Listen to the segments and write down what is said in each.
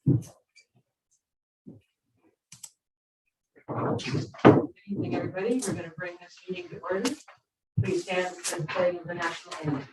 Good evening, everybody. We're going to bring this meeting to order. Please stand for the pledge of the national anthem.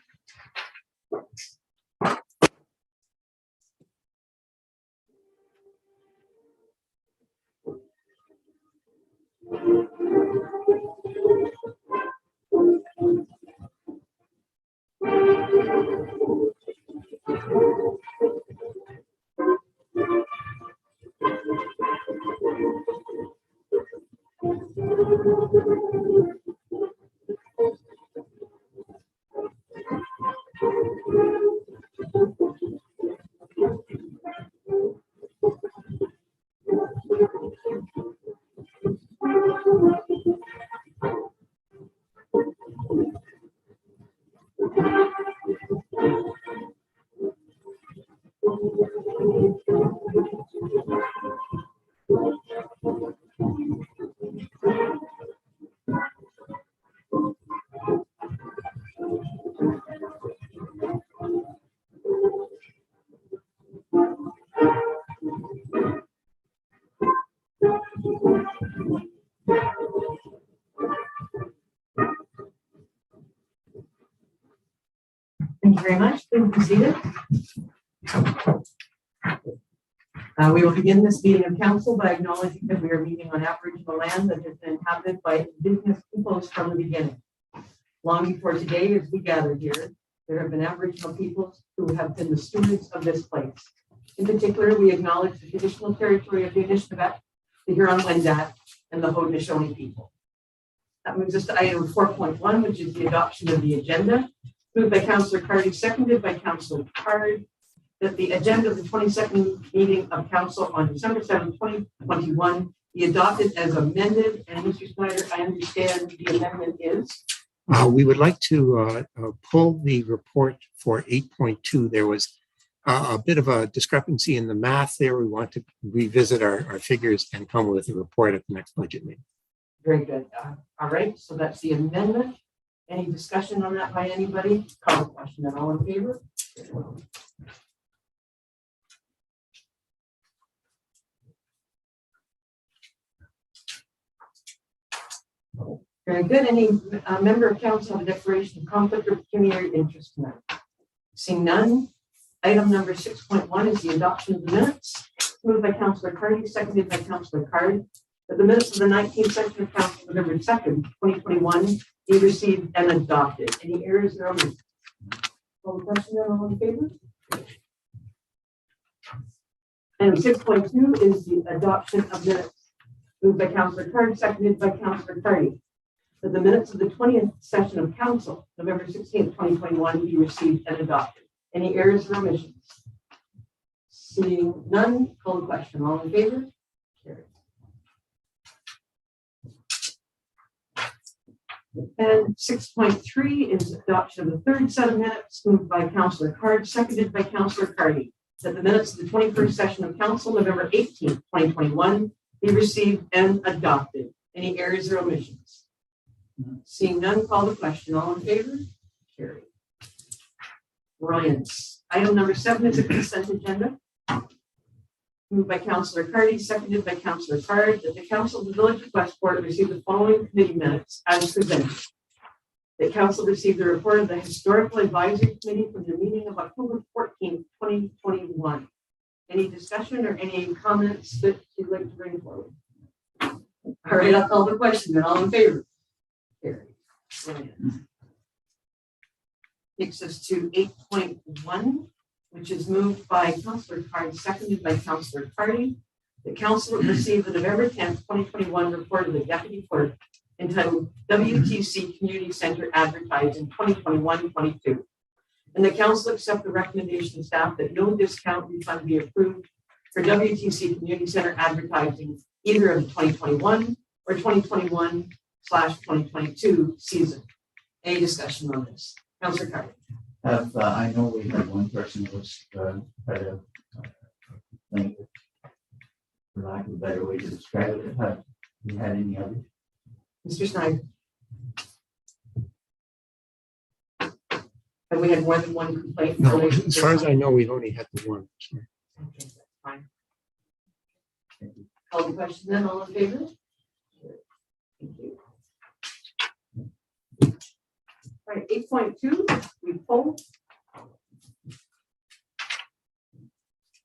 Thank you very much. Please be seated. We will begin this meeting of council by acknowledging that we are meeting on Aboriginal land that has been inhabited by Indigenous peoples from the beginning. Long before today, as we gather here, there have been Aboriginal peoples who have been the stewards of this place. In particular, we acknowledge the traditional territory of the Anishinaabe, the Huron-Wendat, and the Haudenosaunee people. That moves us to item 4.1, which is the adoption of the agenda. Moved by Councillor Carty, seconded by Councillor Card, that the agenda of the 22nd meeting of council on December 7, 2021 be adopted as amended. And Mr. Snyder, I understand the amendment is? We would like to pull the report for 8.2. There was a bit of a discrepancy in the math there. We want to revisit our figures and come with a report at the next budget meeting. Very good. All right, so that's the amendment. Any discussion on that by anybody? Call the question. And all in favor? Very good. Any member of council have a declaration of conflict or pecuniary interest tonight? Seeing none. Item number 6.1 is the adoption of the minutes. Moved by Councillor Carty, seconded by Councillor Card, that the minutes of the 19th session of council November 2nd, 2021 be received and adopted. Any errors or omissions? Call the question. All in favor? And 6.2 is the adoption of minutes. Moved by Councillor Card, seconded by Councillor Carty, that the minutes of the 20th session of council November 16th, 2021 be received and adopted. Any errors or omissions? Seeing none, call the question. All in favor? Carried. And 6.3 is adoption of the third set of minutes, moved by Councillor Card, seconded by Councillor Carty, that the minutes of the 21st session of council November 18th, 2021 be received and adopted. Any errors or omissions? Seeing none, call the question. All in favor? Carried. Brilliant. Item number 7 is a consent agenda. Moved by Councillor Carty, seconded by Councillor Card, that the council of the village of Westport receive the following committee minutes as presented. The council received the report of the Historical Advisory Committee from the meeting of October 14th, 2021. Any discussion or any comments that you'd like to bring forward? All right, I'll call the question. And all in favor? Carried. Brilliant. Takes us to 8.1, which is moved by Councillor Card, seconded by Councillor Carty. The council received the November 10th, 2021 report of the Deputy Clerk entitled WTC Community Center Advertising 2021-22. And the council accept the recommendation of staff that no discount refund be approved for WTC Community Center advertising either of the 2021 or 2021/2022 season. Any discussion on this? Councillor Carter. I know we had one person who was kind of complaint, for lack of a better way to describe it. Have you had any others? Mr. Snyder. Have we had more than one complaint? No, as far as I know, we've only had the one. Okay, that's fine. Call the question then, all in favor? Thank you. All right, 8.2, we pulled.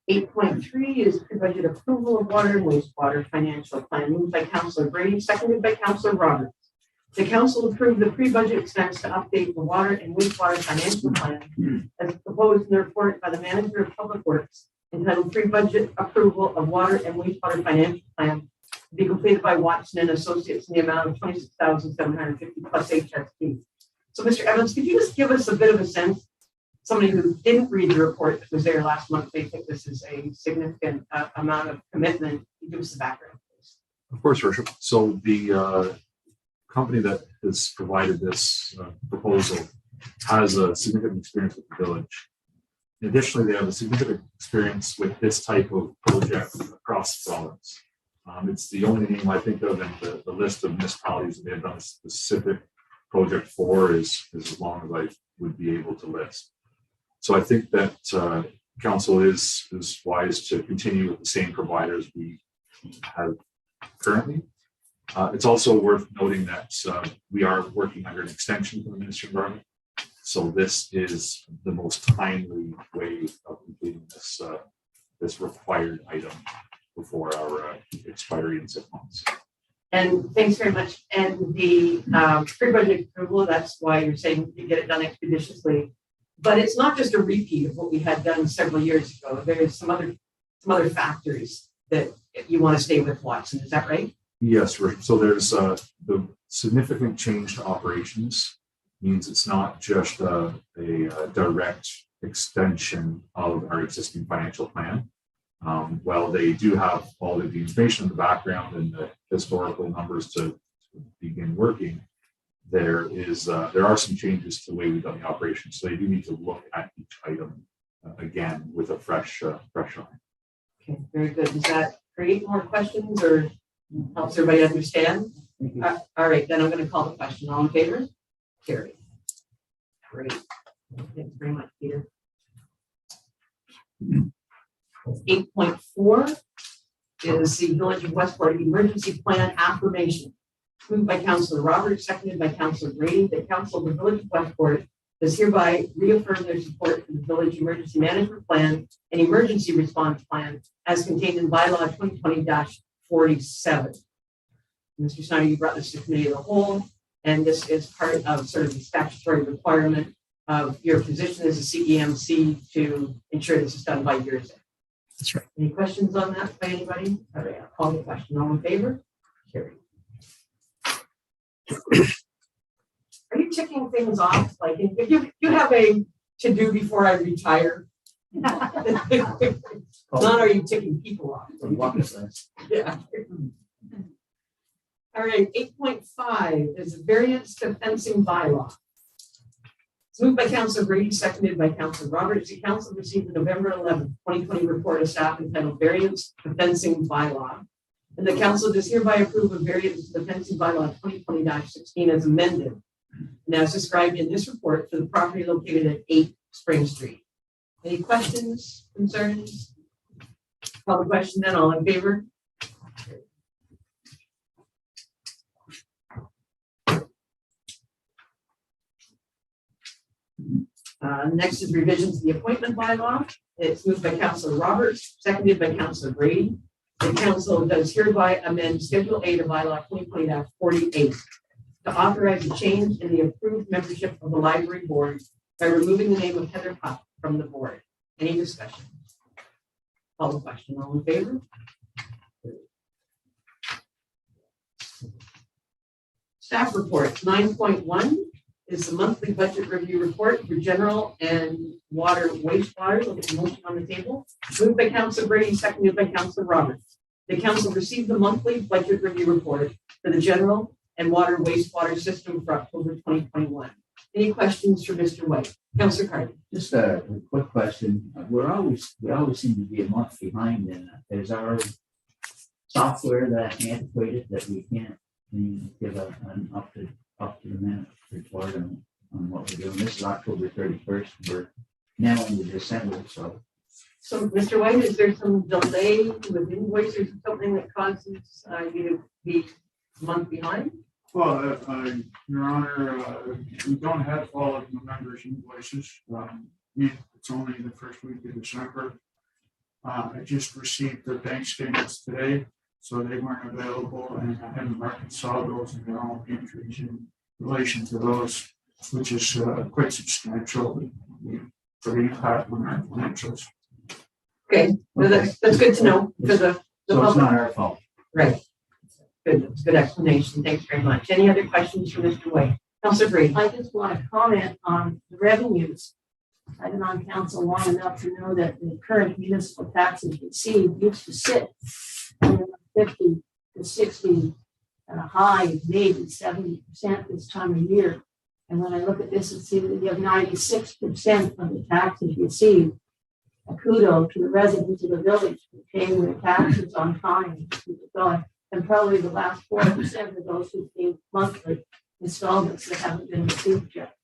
8.3 is pre-budget approval of water and wastewater financial plan, moved by Councilor Brady, seconded by Councilor Roberts. The council approved the pre-budget expense to update the water and wastewater financial plan as proposed in the report by the manager of public works, entitled pre-budget approval of water and wastewater financial plan to be completed by Watson and Associates in the amount of $26,750 plus HST. So Mr. Evans, could you just give us a bit of a sense? Somebody who didn't read the report that was there last month, they think this is a significant amount of commitment. Give us the background, please. Of course, Your Worship. So the company that has provided this proposal has a significant experience with the village. Additionally, they have a significant experience with this type of project across the province. It's the only name I think of in the list of municipalities that they have done a specific project for is as long as I would be able to list. So I think that council is wise to continue with the same providers we have currently. It's also worth noting that we are working under an extension from the Ministry of Environment. So this is the most timely way of completing this required item before our expiry in 6 months. And thanks very much. And the pre-budget approval, that's why you're saying you get it done expeditiously. But it's not just a repeat of what we had done several years ago. There's some other factors that you want to stay with Watson. Is that right? Yes, right. So there's the significant change to operations means it's not just a direct extension of our existing financial plan. While they do have all of the information in the background and the historical numbers to begin working, there are some changes to the way we've done the operation. So they do need to look at each item again with a fresh eye. Okay, very good. Does that create more questions or helps everybody understand? All right, then I'm going to call the question. All in favor? Carry. Great. Thanks very much, Peter. 8.4 is the Village of Westport Emergency Plan Affirmation. Moved by Councilor Roberts, seconded by Councilor Brady. The Council of the Village of Westport does hereby reaffirm their support for the Village Emergency Management Plan and Emergency Response Plan as contained in Bylaw 2020-47. Mr. Snyder, you brought this to committee of the whole, and this is part of sort of the statutory requirement of your position as a CEMC to ensure this is done by year's end. That's right. Any questions on that by anybody? All right, I'll call the question. All in favor? Carry. Are you ticking things off? Like if you have a to do before I retire? Not are you ticking people off? Yeah. All right, 8.5 is a variance to fencing bylaw. It's moved by Councilor Brady, seconded by Councilor Roberts. The council received the November 11th, 2020 report of staff entitled Variance to Fencing Bylaw. And the council does hereby approve a variance to the fencing bylaw 2020-16 as amended and as described in this report for the property located at 8 Spring Street. Any questions, concerns? Call the question then, all in favor? Next is revisions to the appointment bylaw. It's moved by Councilor Roberts, seconded by Councilor Brady. The council does hereby amend Schedule A to Bylaw 2020-48 to authorize a change in the approved membership of the library board by removing the name of Heather Puck from the board. Any discussion? Call the question. All in favor? Staff reports. 9.1 is the monthly budget review report for general and water wastewater. We'll get the motion on the table. Moved by Councilor Brady, seconded by Councilor Roberts. The council received the monthly budget review report for the general and water wastewater system for October 2021. Any questions for Mr. White? Councilor Carter. Just a quick question. We always seem to be a month behind in that. Is our software that antiquated that we can't give an up to the minute report on what we're doing? This is October 31st. We're now into December, so So, Mr. White, is there some delay with invoices or something that causes you to be a month behind? Well, Your Honor, we don't have all of November's invoices. It's only the first week of December. I just received the bank statements today, so they weren't available, and I haven't reconciled those and their own entries in relation to those, which is quite substantial for the impact on our financials. Okay, well, that's good to know for the So it's public. not our fault. Right. Good, that's a good explanation. Thanks very much. Any other questions for Mr. White? Councilor Brady. I just want to comment on the revenues. I've been on council long enough to know that the current municipal taxes received used to sit in 50 to 60 at a high, maybe 70% this time of year. And when I look at this and see that you have 96% of the taxes received, a kudos to the residents of the village for paying their taxes on time. And probably the last 4% of those who pay monthly installments that haven't been received yet.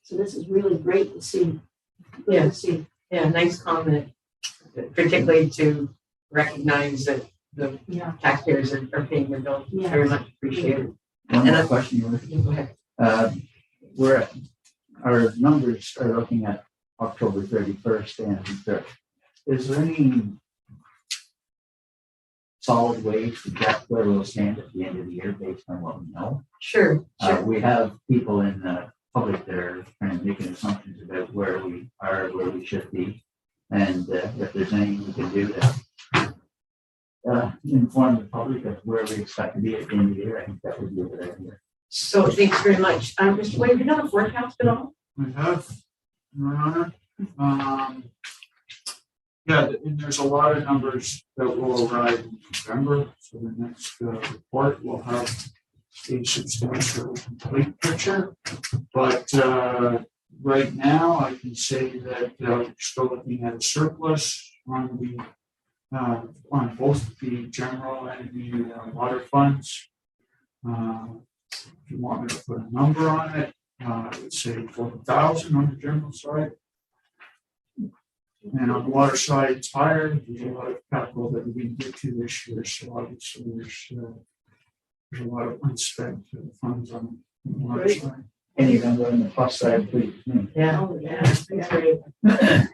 So this is really great to see. Good Yeah. to see. Yeah, nice comment, particularly to recognize that the Yeah. taxpayers are paying their bills. Yeah. Very much appreciated. One And more I- question, Your Honor. Go ahead. Our numbers are looking at October 31st, and is there any solid way to project where we'll stand at the end of the year based on what we know? Sure, sure. We have people in the public that are kind of making assumptions about where we are, where we should be, and if there's anything we can do to inform the public of where we expect to be at the end of the year, I think that would be a good idea. So thanks very much. Mr. White, have you done a forecast at all? We have, Your Honor. Yeah, and there's a lot of numbers that will arrive in November. So the next report will have a substantial complete picture. But right now, I can say that we're still looking at a surplus on on both the general and the water funds. If you want me to put a number on it, I would say 40,000 on the general side. And on the water side, it's higher. There's a lot of capital that we didn't get to this year, so obviously there's a lot of unspent funds on the water Great. side. Any number on the plus side, please. Yeah. Oh, yeah. That's great. That's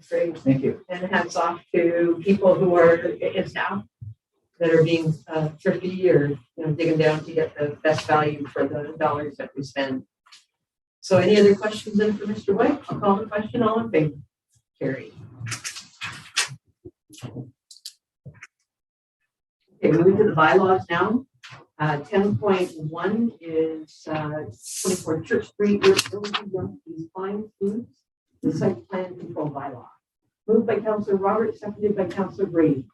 great. Thank you. And hats off to people who are in town that are being thrifty or digging down to get the best value for the dollars that we spend. So any other questions then for Mr. White? I'll call the question. All in favor? Carried. Okay, moving to the bylaws now. 10.1 is 24 Church Street, Fine Foods, the site plan control bylaw. Moved by Councillor Roberts, seconded by Councillor Brady.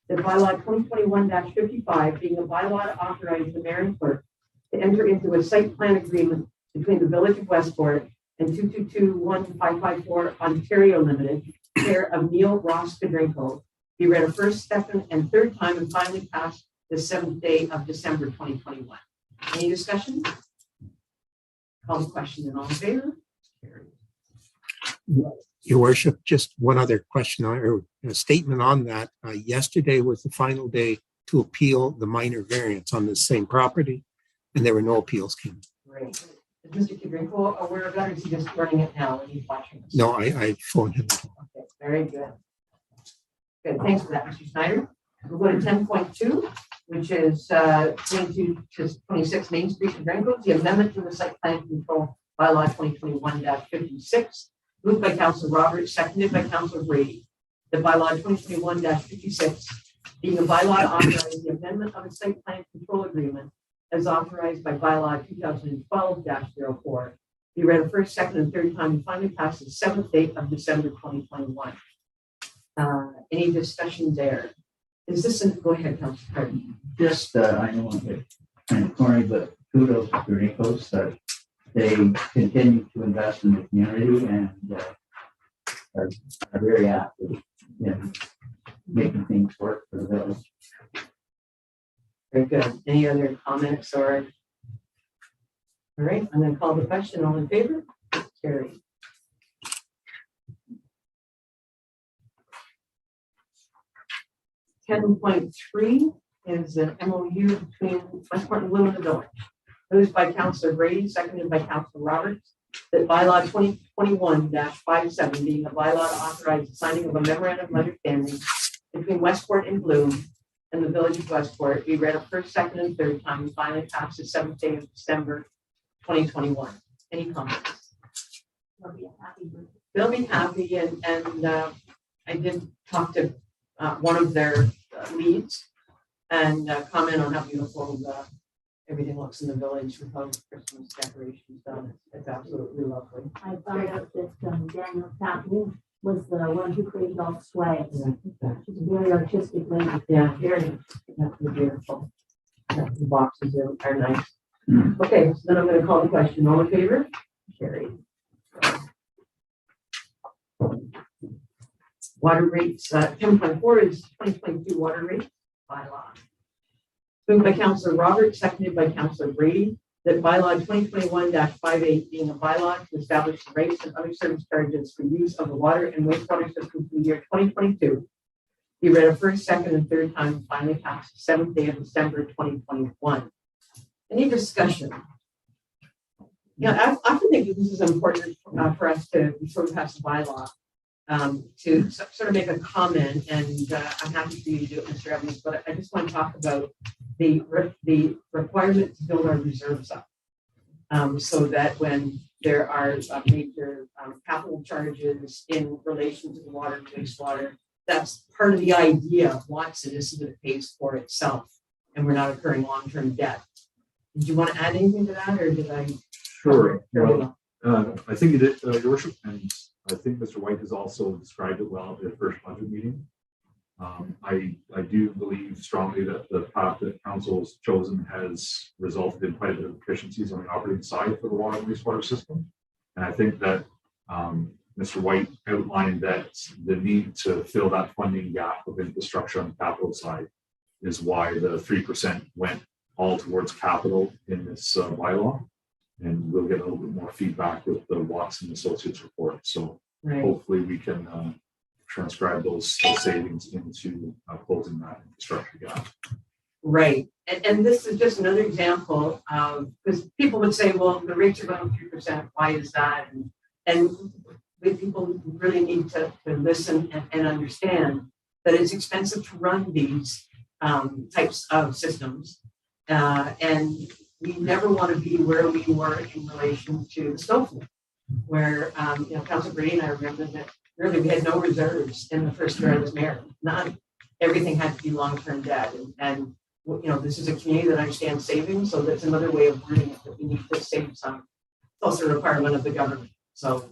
The bylaw 2021-55 being a bylaw to authorize the mayor and clerk to enter into a site plan agreement between the Village of Westport and 222-1554 Ontario Limited, care of Neil Ross Pedrinko, be read a first, second, and third time and finally passed the 7th day of December 2021. Any discussion? Call the question and all in favor? Carried. Your worship, just one other question or a statement on that. Yesterday was the final day to appeal the minor variance on the same property, and there were no appeals came. Great. Is Mr. Pedrinko aware of that, or is he just running it now and he's watching this? No, I phoned him. Okay, very good. Good, thanks for that, Mr. Snyder. We'll go to 10.2, which is 22 to 26 Main Street in Granville, the amendment to the site plan control bylaw 2021-56, moved by Councillor Roberts, seconded by Councillor Brady. The bylaw 2021-56 being a bylaw to authorize the amendment of a site plan control agreement as authorized by bylaw 2012-04, be read a first, second, and third time and finally passed the 7th day of December 2021. Any discussion there? Is this go ahead, Councillor Cardin. Just, I know I'm kind of corny, but kudos to Rico's that they continue to invest in the community and are very active in making things work for the village. Very good. Any other comments or? All right, I'm going to call the question. All in favor? Carried. 10.3 is an MOU between Westport and Bloom and the Village. Moved by Councillor Brady, seconded by Councillor Roberts, that bylaw 2021-57 being a bylaw to authorize the signing of a memorandum of understanding between Westport and Bloom and the Village of Westport be read a first, second, and third time and finally passed the 7th day of December 2021. Any comments? They'll be happy with it. They'll be happy, and I did talk to one of their leads and comment on how beautiful everything looks in the village with all the Christmas decorations done. It's absolutely lovely. I found out that Daniel Patton was the one who created all the swags. She's a very artistic lady. Yeah, very beautiful. Yeah, the boxes are nice. Okay, so then I'm going to call the question. All in favor? Carried. Water rates, 10.4 is 2022 water rate bylaw. Moved by Councillor Roberts, seconded by Councillor Brady, that bylaw 2021-58 being a bylaw to establish the rates and other service charges for use of the water and wastewater system for the year 2022 be read a first, second, and third time and finally passed the 7th day of December 2021. Any discussion? Yeah, I often think this is important for us to sort of pass the bylaw to sort of make a comment, and I'm happy for you to do it, Mr. Evans, but I just want to talk about the requirement to build our reserves up so that when there are major capital charges in relation to the water and wastewater, that's part of the idea of Watson is so that it pays for itself and we're not incurring long-term debt. Did you want to add anything to that, or did I? Sure. Well, I think you did, Your Worship, and I think Mr. White has also described it well at the first budget meeting. I do believe strongly that the path that council has chosen has resulted in quite a bit of efficiencies on the operating side for the water and wastewater system. And I think that Mr. White outlined that the need to fill that funding gap of infrastructure on the capital side is why the 3% went all towards capital in this bylaw. And we'll get a little bit more feedback with the Watson Associates report. So hopefully we can transcribe those savings into closing that infrastructure gap. Right. And this is just another example of, because people would say, well, the rates are going 3%. Why is that? And people really need to listen and understand that it's expensive to run these types of systems. And we never want to be where we were in relation to the Snowflake, where, Councilor Brady and I remember that really we had no reserves in the first year I was mayor. None. Everything had to be long-term debt. And this is a community that understands saving, so that's another way of wording it, that we need to save some. It's also a requirement of the government. So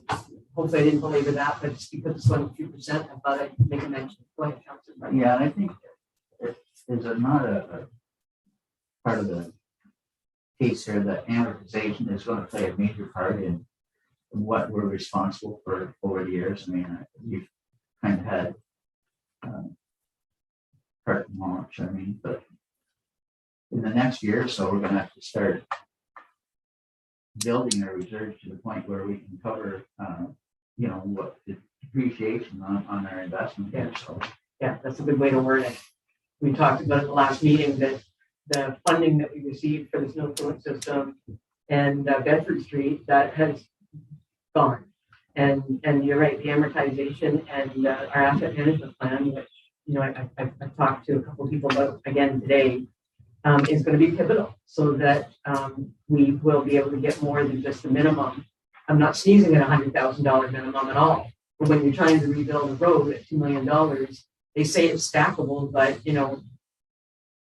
hopefully I didn't belabor that, but just because it's only 3%, I thought I'd make a mention. Go ahead, Councilor. Yeah, and I think there's not a part of the case here that amortization is going to play a major part in what we're responsible for over the years. I mean, we've kind of had carte blanche, but in the next year or so, we're going to have to start building our reserves to the point where we can cover, what the depreciation on our investment here. So, yeah, that's a good way to word it. We talked about at the last meeting that the funding that we received for the snow fluid system and Bedford Street, that has gone. And you're right, the amortization and our asset management plan, which, I talked to a couple of people about again today, is going to be pivotal so that we will be able to get more than just the minimum. I'm not sneezing at $100,000 minimum at all. But when you're trying to rebuild a road at $2 million, they say it's stackable, but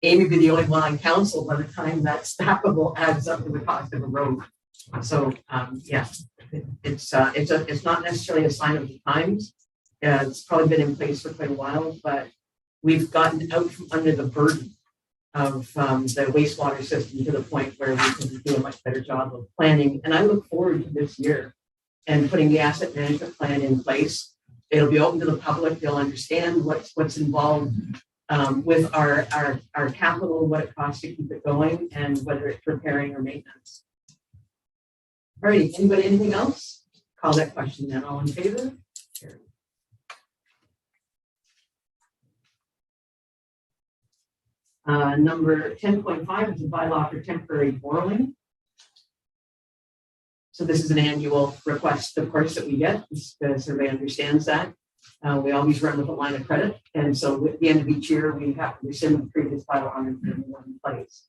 Amy would be the only one on council by the time that stackable adds up to the cost of a road. So it's not necessarily a sign of the times. It's probably been in place for quite a while, but we've gotten out from under the burden of the wastewater system to the point where we can do a much better job of planning. And I look forward to this year and putting the asset management plan in place. It'll be open to the public. They'll understand what's involved with our capital, what it costs to keep it going, and whether it's repairing or maintenance. All right, anybody, anything else? Call that question then. All in favor? Number 10.5 is a bylaw for temporary borrowing. So this is an annual request, of course, that we get. The survey understands that. We always run with a line of credit. And so at the end of each year, we have to rescind the previous bylaw under the one in place.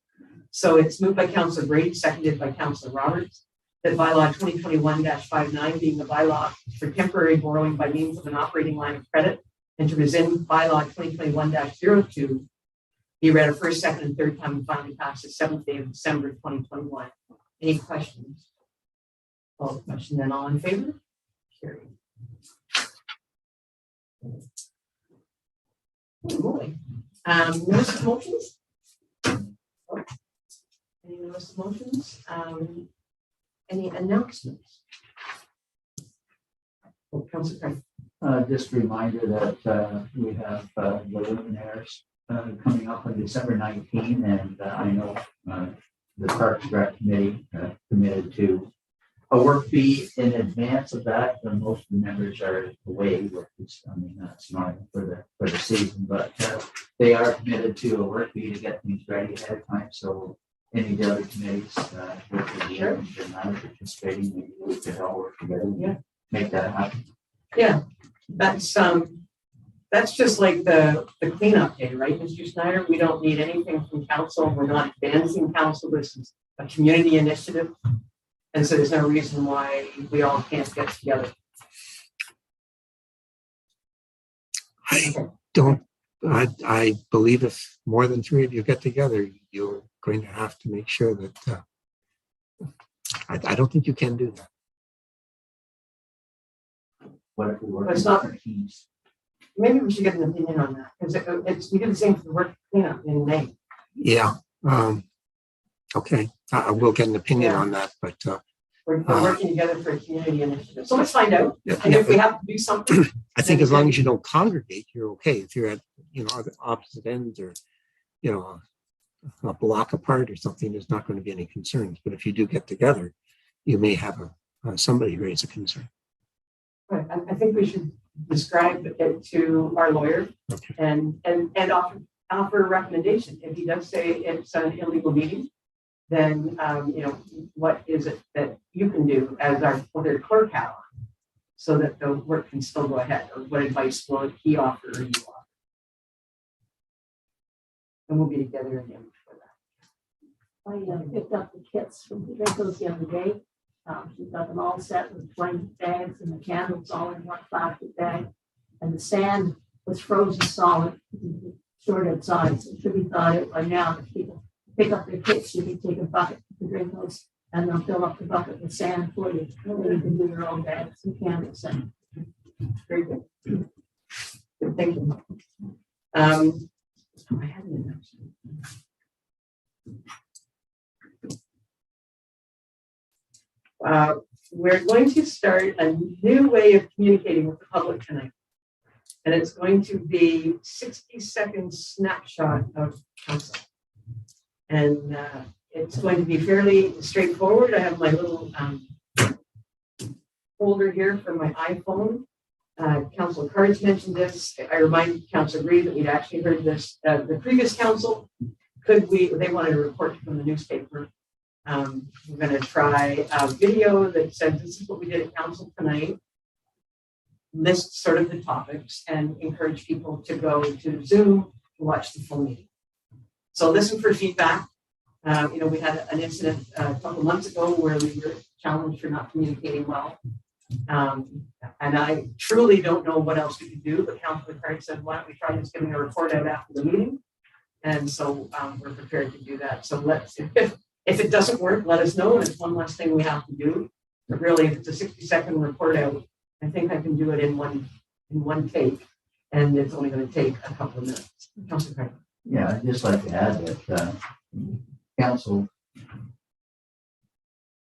So it's moved by Councillor Brady, seconded by Councillor Roberts, that bylaw 2021-59 being the bylaw for temporary borrowing by means of an operating line of credit and to rescind bylaw 2021-02 be read a first, second, and third time and finally passed the 7th day of December 2021. Any questions? Call the question then. All in favor? Carried. Moving. Notice of motions? Any notice of motions? Any announcements? Oh, Councillor Craig. Just a reminder that we have the luminaires coming up on December 19, and I know the Parks and Rec Committee committed to a work fee in advance of that. And most of the members are away, which is, I mean, that's not for the season, but they are committed to a work fee to get things ready ahead of time. So any of the other committees work with you and not participating, maybe we could all work together and make that happen. Yeah, that's just like the cleanup day, right, Mr. Snyder? We don't need anything from council. We're not advancing council. This is a community initiative. And so there's no reason why we all can't get together. I believe if more than 3 of you get together, you're going to have to make sure that I don't think you can do that. What if we work It's in not- different teams? Maybe we should get an opinion on that because we do the same for the work cleanup in May. Yeah. Okay. I will get an opinion on that, but We're working together for a community initiative. So let's find out. yeah, And if we have to do something, I think as long as you don't congregate, you're okay. If you're at, other opposite ends or, a block apart or something, there's not going to be any concerns. But if you do get together, you may have somebody raise a concern. right, I think we should describe it to our lawyer Okay. and offer a recommendation. If he does say it's an illegal meeting, then what is it that you can do as our clerk have so that the work can still go ahead, or what advice will he offer or you offer? And we'll be together again for that. I picked up the kits from the Dracos the other day. She's got them all set with 20 bags and the candles all in one plastic bag. And the sand was frozen solid, short outside. So it should be thought of by now that people pick up their kits, you can take a bucket to the Dracos and they'll fill up the bucket with sand for you. And then you can do your own bags and candles. And Very good. Good thinking. I had an announcement. We're going to start a new way of communicating with the public tonight. And it's going to be 60-second snapshot of council. And it's going to be fairly straightforward. I have my little folder here for my iPhone. Council Cards mentioned this. I remind Council Reed that we'd actually heard this. The previous council, they wanted a report from the newspaper. We're going to try a video that said, this is what we did at council tonight. List sort of the topics and encourage people to go to Zoom to watch the full meeting. So listen for feedback. We had an incident a couple months ago where we were challenged for not communicating well. And I truly don't know what else we could do, but Councilor Craig said, why don't we try just giving a report out after the meeting? And so we're prepared to do that. So if it doesn't work, let us know. And it's one less thing we have to do. But really, if it's a 60-second report out, I think I can do it in one take. And it's only going to take a couple of minutes. Councilor Craig. Yeah, I'd just like to add that council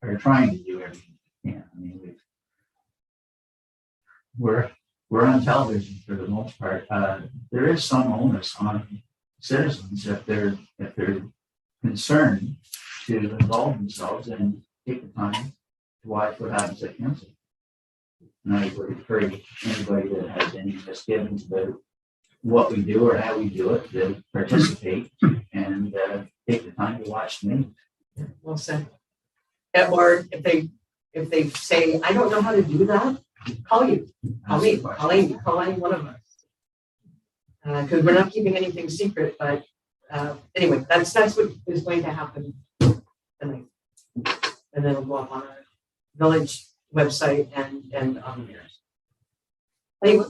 are trying to do everything they can. I mean, we're on television for the most part. There is some onus on citizens if they're concerned to involve themselves and take the time to watch what happens at council. And I would encourage anybody that has any misgivings about what we do or how we do it, to participate and take the time to watch the meeting. Well said. Or if they say, I don't know how to do that, call you, call me, call Amy, call any one of us. Because we're not keeping anything secret, but anyway, that's what is going to happen tonight. And then it'll go up on our village website and on the mirrors. Anyway,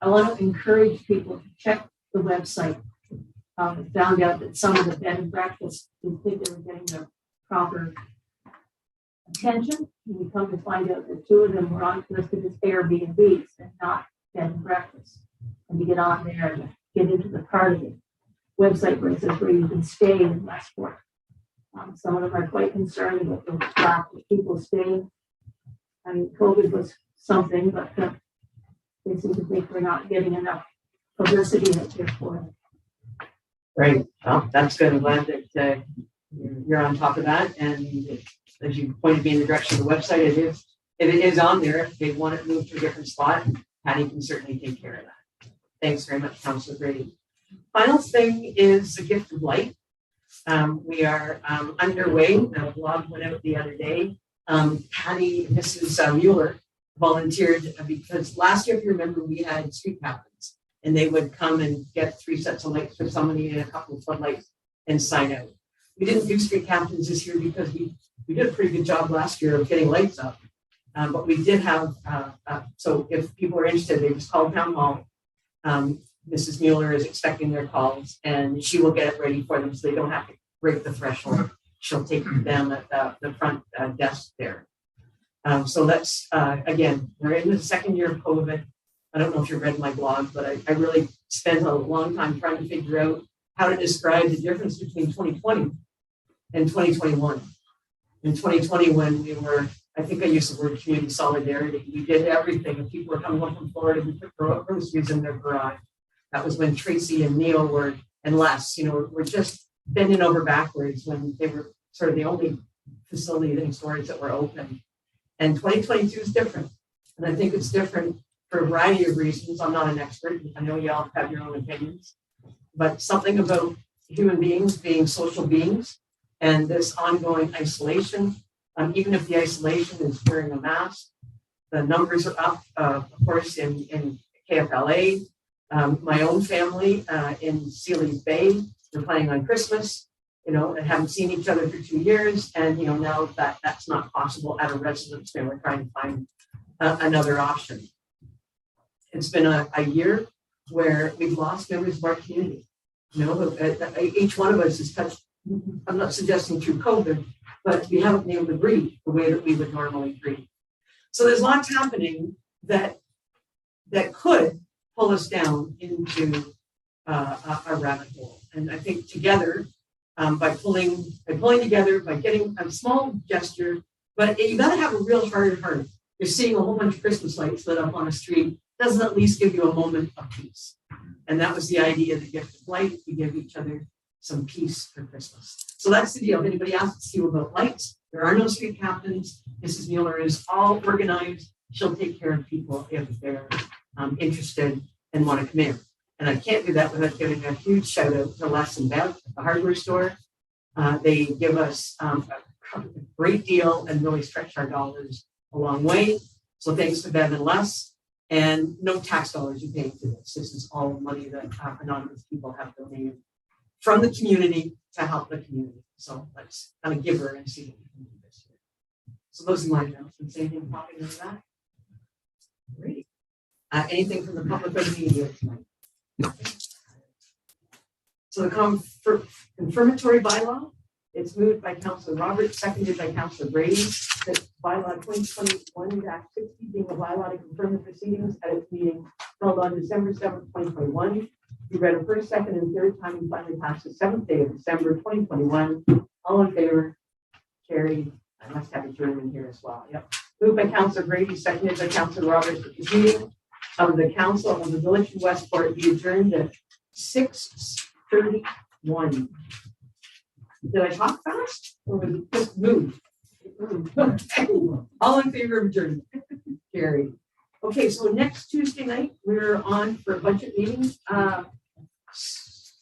I want to encourage people to check the website. I found out that some of the bed and breakfasts didn't think they were getting the proper attention. And we come to find out that 2 of them were on listed as Airbnbs and not bed and breakfasts. And you get on there and get into the part of the website where it says where you can stay in Westport. Some of them are quite concerned about the lack of people staying. I mean, COVID was something, but they seem to think we're not getting enough publicity out there for it. Great. Well, that's good. I'm glad that you're on top of that. And as you pointed me in the direction of the website, if it is on there, if they want it moved to a different spot, Patty can certainly take care of that. Thanks very much, Councillor Brady. Final thing is a gift of light. We are underway. The blog went out the other day. Patty, Mrs. Mueller, volunteered because last year, if you remember, we had street captains and they would come and get 3 sets of lights for somebody and a couple of floodlights and sign out. We didn't do street captains this year because we did a pretty good job last year of getting lights up. But we did have, so if people are interested, they just call town hall. Mrs. Mueller is expecting their calls and she will get it ready for them so they don't have to break the threshold. She'll take them at the front desk there. So that's, again, we're in the 2nd year of COVID. I don't know if you read my blog, but I really spent a long time trying to figure out how to describe the difference between 2020 and 2021. In 2020, when we were, I think I used the word community solidarity, we did everything. If people were coming home from Florida, we put groceries in their garage. That was when Tracy and Neil were, and Les, were just bending over backwards when they were sort of the only facilities and stores that were open. And 2022 is different. And I think it's different for a variety of reasons. I'm not an expert. I know y'all have your own opinions, but something about human beings being social beings and this ongoing isolation, even if the isolation is wearing a mask, the numbers are up, of course, in KFLA. My own family in Sealy's Bay, they're planning on Christmas, and haven't seen each other for 2 years. And, now that's not possible at a residence where we're trying to find another option. It's been a year where we've lost members of our community. Each one of us is touched, I'm not suggesting through COVID, but we haven't been able to breathe the way that we would normally breathe. So there's lots happening that could pull us down into a rabbit hole. And I think together, by pulling together, by getting a small gesture, but you got to have a real hard heart. You're seeing a whole bunch of Christmas lights lit up on a street, doesn't at least give you a moment of peace. And that was the idea of the gift of light. We give each other some peace for Christmas. So that's the deal. If anybody asks you about lights, there are no street captains. Mrs. Mueller is all organized. She'll take care of people if they're interested and want to come in. And I can't do that without giving a huge shout out to Les and Bev at the hardware store. They give us a great deal and really stretch our dollars a long way. So thanks to Bev and Les. And no tax dollars you're paying for this. This is all money that anonymous people have donated from the community to help the community. So let's kind of give her and see what we can do this year. So those are my announcements. Anything popping into that? Great. Anything from the public or the media tonight? No. So the confirmatory bylaw, it's moved by Councillor Roberts, seconded by Councillor Brady, that bylaw 2021-60 being a bylaw to confirm the proceedings at its meeting held on December 7th, 2021. We read a first, second, and third time and finally passed the 7th day of December 2021. All in favor? Carried. I must have a German here as well. Yep. Moved by Councillor Brady, seconded by Councillor Roberts, that the meeting of the Council of the Village of Westport be adjourned at 6:31. Did I talk fast or was it just move? Okay. All in favor of adjournment? Carried. Okay, so next Tuesday night, we're on for a budget meeting.